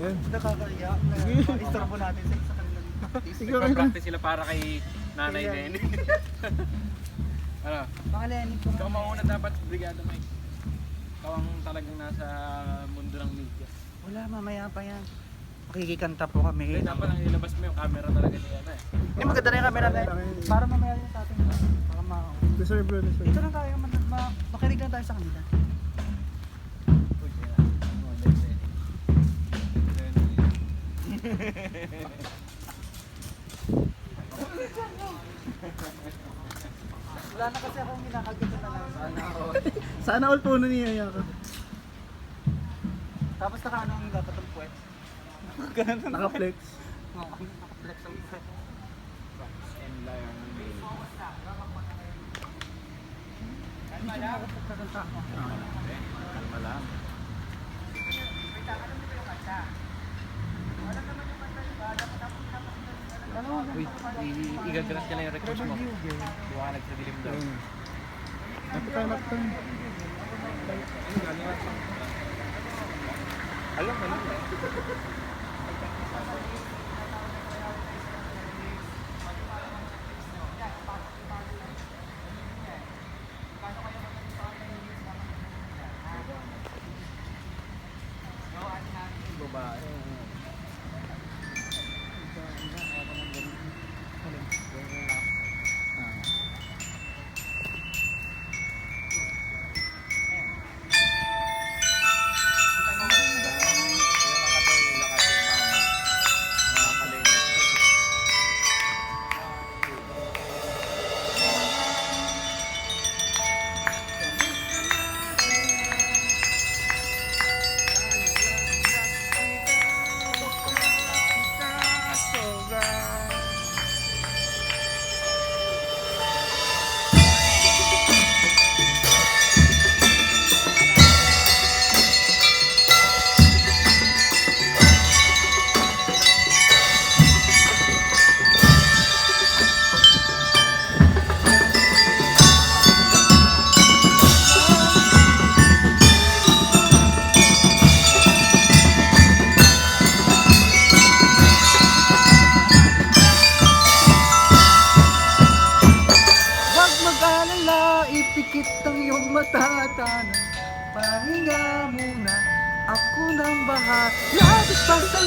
Nakakaya. Istorbo natin sa kanila. Practice sila para kay Nanay Nene. Ano? Mga Lenny po. Ikaw mauna dapat, Brigada Mike. Ikaw ang talagang nasa mundo ng media. Wala, mamaya pa yan. Makikikanta po kami. Hindi, dapat ang ilabas mo yung camera talaga niya na eh. Hindi, maganda na yung camera na yun. Para mamaya yun sa atin. Para Deserve bro, deserve. dito lang tayo, makinig lang tayo sa kanila. Uy, kaya. Oh, Lenny. Wala na kasi akong kinakagita na lang. Sana all puno niya ka. Tapos naka-ano ang dapat ang puwet. Naka-flex. Naka-flex ang puwet. And Lion Day. Kalma lang. Uy, igagaras ka lang yung request mo. Liwanag sa dilim daw. Napitaw. Alam. Babae. Huwag mag-alala, ipikit ang iyong matatanan. Pahinga muna, ako nang bahala. Labis pa sa